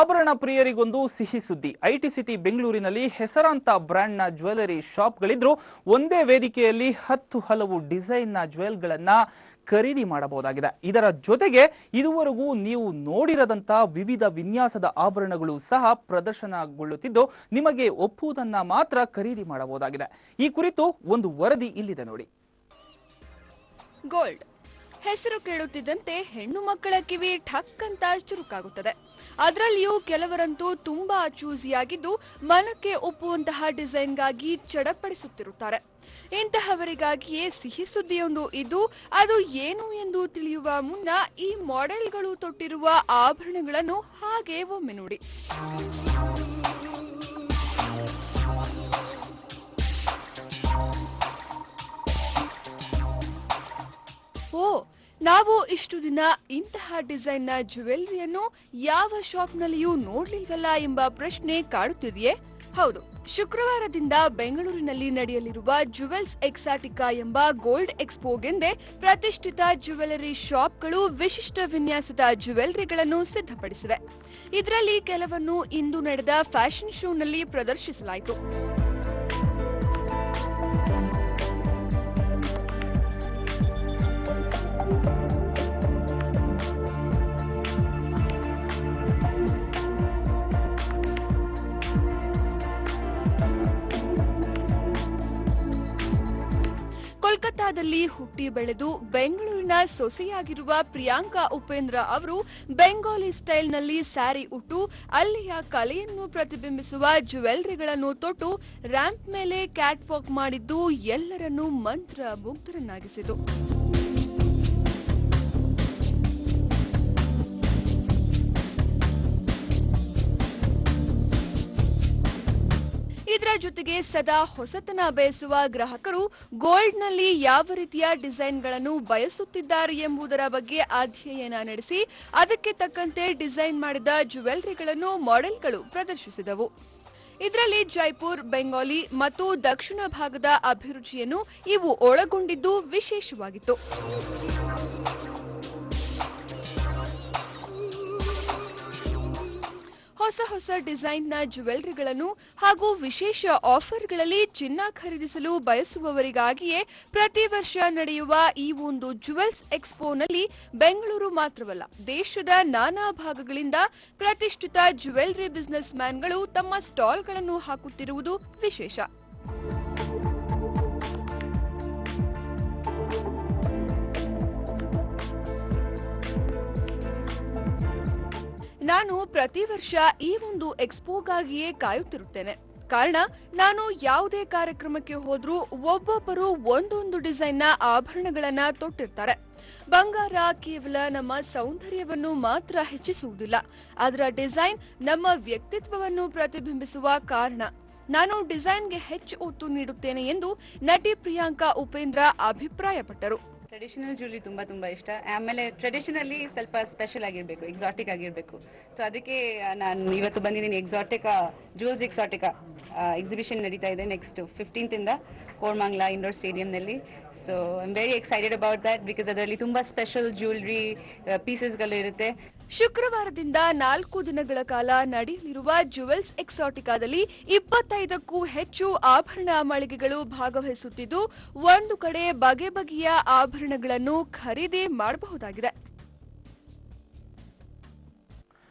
ಆಭರಣ ಪ್ರಿಯರಿಗೊಂದು ಸಿಹಿ ಸುದ್ದಿ. ಐಟಿ ಸಿಟಿ ಬೆಂಗಳೂರಿನಲ್ಲಿ ಹೆಸರಾಂತ ಬ್ರ್ಯಾಂಡ್ನ ಜ್ಯುವೆಲರಿ ಶಾಪ್ಗಳಿದ್ರು ಒಂದೇ ವೇದಿಕೆಯಲ್ಲಿ 10 ಹಲವು ಡಿಸೈನ್ನ ಜ್ಯುವೆಲ್ಗಳನ್ನ ಖರೀದಿ ಮಾಡಬಹುದಾಗಿದೆ. ಇದರ ಜೊತೆಗೆ ಇದುವರೆಗೂ ನೀವು ನೋಡಿರದಂತ ವಿವಿಧ ವಿನ್ಯಾಸದ ಆಭರಣಗಳು ಸಹ ಪ್ರದರ್ಶನಗೊಳ್ಳುತ್ತಿದ್ದು ನಿಮಗೆ ಒಪ್ಪುವುದನ್ನ ಮಾತ್ರ ಖರೀದಿ ಮಾಡಬಹುದಾಗಿದೆ. ಈ ಕುರಿತು ಒಂದು ವರದಿ ಇಲ್ಲಿದೆ ನೋಡಿ. ಗೋಲ್ಡ್ ಹೆಸರು ಕೇಳುತ್ತಿದ್ದಂತೆ ಹೆಣ್ಣು ಮಕ್ಕಳ ಕಿವಿ ಠಕ್ ಅಂತ ಚುರುಕಾಗುತ್ತದೆ. ಅದರಲ್ಲಿಯೂ ಕೆಲವರಂತೂ ತುಂಬಾ ಚೂಸಿಯಾಗಿದ್ದು ಮನಕ್ಕೆ ಒಪ್ಪುವಂತಹ ಡಿಸೈನ್ಗಾಗಿ ಚಡಪಡಿಸುತ್ತಿರುತ್ತಾರೆ. ಇಂತಹವರಿಗಾಗಿಯೇ ಸಿಹಿ ಸುದ್ದಿಯೊಂದು ಇದ್ದು ಅದು ಏನು ಎಂದು ತಿಳಿಯುವ ಮುನ್ನ ಈ ಮಾಡೆಲ್ಗಳು ತೊಟ್ಟಿರುವ ಆಭರಣಗಳನ್ನು ಹಾಗೆ ಒಮ್ಮೆ ನೋಡಿ. ನಾವು ಇಷ್ಟು ದಿನ ಇಂತಹ ಡಿಸೈನ್ನ ಜ್ಯುವೆಲರಿಯನ್ನು ಯಾವ ಶಾಪ್ನಲ್ಲಿಯೂ ನೋಡ್ಲಿಲ್ವಲ್ಲ ಎಂಬ ಪ್ರಶ್ನೆ ಕಾಡುತ್ತಿದೆಯೇ? ಹೌದು, ಶುಕ್ರವಾರದಿಂದ ಬೆಂಗಳೂರಿನಲ್ಲಿ ನಡೆಯಲಿರುವ ಜುವೆಲ್ಸ್ ಎಕ್ಸಾಟಿಕಾ ಎಂಬ ಗೋಲ್ಡ್ ಎಕ್ಸ್ಪೋಗೆಂದೇ ಪ್ರತಿಷ್ಠಿತ ಜ್ಯುವೆಲರಿ ಶಾಪ್ಗಳು ವಿಶಿಷ್ಟ ವಿನ್ಯಾಸದ ಜ್ಯುವೆಲರಿಗಳನ್ನು ಸಿದ್ಧಪಡಿಸಿವೆ. ಇದರಲ್ಲಿ ಕೆಲವನ್ನು ಇಂದು ನಡೆದ ಫ್ಯಾಷನ್ ಶೋನಲ್ಲಿ ಪ್ರದರ್ಶಿಸಲಾಯಿತು. ಕೋಲ್ಕತ್ತಾದಲ್ಲಿ ಹುಟ್ಟಿ ಬೆಳೆದು ಬೆಂಗಳೂರಿನ ಸೊಸೆಯಾಗಿರುವ ಪ್ರಿಯಾಂಕಾ ಉಪೇಂದ್ರ ಅವರು ಬೆಂಗಾಲಿ ಸ್ಟೈಲ್ನಲ್ಲಿ ಸ್ಯಾರಿ ಉಟ್ಟು ಅಲ್ಲಿಯ ಕಲೆಯನ್ನು ಪ್ರತಿಬಿಂಬಿಸುವ ಜ್ಯುವೆಲರಿಗಳನ್ನು ತೊಟ್ಟು ರ್ಯಾಂಪ್ ಮೇಲೆ ಕ್ಯಾಟ್ ವಾಕ್ ಮಾಡಿದ್ದು ಎಲ್ಲರನ್ನೂ ಮಂತ್ರ ಮುಗ್ಧರನ್ನಾಗಿಸಿತು. ಇದರ ಜೊತೆಗೆ ಸದಾ ಹೊಸತನ ಬಯಸುವ ಗ್ರಾಹಕರು ಗೋಲ್ಡ್ನಲ್ಲಿ ಯಾವ ರೀತಿಯ ಡಿಸೈನ್ಗಳನ್ನು ಬಯಸುತ್ತಿದ್ದಾರೆ ಎಂಬುದರ ಬಗ್ಗೆ ಅಧ್ಯಯನ ನಡೆಸಿ ಅದಕ್ಕೆ ತಕ್ಕಂತೆ ಡಿಸೈನ್ ಮಾಡಿದ ಜ್ಯುವೆಲರಿಗಳನ್ನು ಮಾಡೆಲ್ಗಳು ಪ್ರದರ್ಶಿಸಿದವು. ಇದರಲ್ಲಿ ಜೈಪುರ್, ಬೆಂಗಾಲಿ ಮತ್ತು ದಕ್ಷಿಣ ಭಾಗದ ಅಭಿರುಚಿಯನ್ನು ಇವು ಒಳಗೊಂಡಿದ್ದು ವಿಶೇಷವಾಗಿತ್ತು. ಹೊಸ ಡಿಸೈನ್ನ ಜ್ಯುವೆಲರಿಗಳನ್ನು ಹಾಗೂ ವಿಶೇಷ ಆಫರ್ಗಳಲ್ಲಿ ಚಿನ್ನ ಖರೀದಿಸಲು ಬಯಸುವವರಿಗಾಗಿಯೇ ಪ್ರತಿ ವರ್ಷ ನಡೆಯುವ ಈ ಒಂದು ಜುವೆಲ್ಸ್ ಎಕ್ಸ್ಪೋನಲ್ಲಿ ಬೆಂಗಳೂರು ಮಾತ್ರವಲ್ಲ, ದೇಶದ ನಾನಾ ಭಾಗಗಳಿಂದ ಪ್ರತಿಷ್ಠಿತ ಜ್ಯುವೆಲರಿ ಬಿಸಿನೆಸ್ ಮ್ಯಾನ್ಗಳು ತಮ್ಮ ಸ್ಟಾಲ್ಗಳನ್ನು ಹಾಕುತ್ತಿರುವುದು ವಿಶೇಷ. ನಾನು ಪ್ರತಿ ವರ್ಷ ಈ ಒಂದು ಎಕ್ಸ್ಪೋಗಾಗಿಯೇ ಕಾಯುತ್ತಿರುತ್ತೇನೆ. ಕಾರಣ ನಾನು ಯಾವುದೇ ಕಾರ್ಯಕ್ರಮಕ್ಕೆ ಹೋದ್ರೂ ಒಬ್ಬೊಬ್ಬರು ಒಂದೊಂದು ಡಿಸೈನ್ನ ಆಭರಣಗಳನ್ನ ತೊಟ್ಟಿರ್ತಾರೆ. ಬಂಗಾರ ಕೇವಲ ನಮ್ಮ ಸೌಂದರ್ಯವನ್ನು ಮಾತ್ರ ಹೆಚ್ಚಿಸುವುದಿಲ್ಲ, ಅದರ ಡಿಸೈನ್ ನಮ್ಮ ವ್ಯಕ್ತಿತ್ವವನ್ನು ಪ್ರತಿಬಿಂಬಿಸುವ ಕಾರಣ. ನಾನು ಡಿಸೈನ್ಗೆ ಹೆಚ್ಚು ಒತ್ತು ನೀಡುತ್ತೇನೆ ಎಂದು ನಟಿ ಪ್ರಿಯಾಂಕಾ ಉಪೇಂದ್ರ ಅಭಿಪ್ರಾಯಪಟ್ಟರು. ಟ್ರೆಡಿಷನಲ್ ಜ್ಯುವೆಲರಿ ತುಂಬ ಇಷ್ಟ. ಆಮೇಲೆ ಟ್ರೆಡಿಷನಲ್ಲಿ ಸ್ವಲ್ಪ ಸ್ಪೆಷಲ್ ಆಗಿರಬೇಕು, ಎಕ್ಸಾಟಿಕ್ ಆಗಿರಬೇಕು. ಸೊ ಅದಕ್ಕೆ ನಾನು ಇವತ್ತು ಬಂದಿದ್ದೀನಿ. ಜುವೆಲ್ಸ್ ಎಕ್ಸಾಟಿಕಾ ಎಕ್ಸಿಬಿಷನ್ ನಡೀತಾ ಇದೆ ನೆಕ್ಸ್ಟ್ 15th ಇಂದ ಕೋರಮಂಗಲ ಇಂಡೋರ್ ಸ್ಟೇಡಿಯಂನಲ್ಲಿ. So I am very excited about that because ಅದರಲ್ಲಿ ತುಂಬ ಸ್ಪೆಷಲ್ ಜ್ಯುವೆಲರಿ ಪೀಸಸ್ಗಳು ಇರುತ್ತೆ. ಶುಕ್ರವಾರದಿಂದ 4 ದಿನಗಳ ಕಾಲ ನಡೆಯಲಿರುವ ಜುವೆಲ್ಸ್ ಎಕ್ಸಾಟಿಕಾದಲ್ಲಿ 25ಕ್ಕೂ ಹೆಚ್ಚು ಆಭರಣ ಮಳಿಗೆಗಳು ಭಾಗವಹಿಸುತ್ತಿದ್ದು ಒಂದು ಕಡೆ ಬಗೆ ಬಗೆಯ ಆಭರಣಗಳನ್ನು ಖರೀದಿ ಮಾಡಬಹುದಾಗಿದೆ.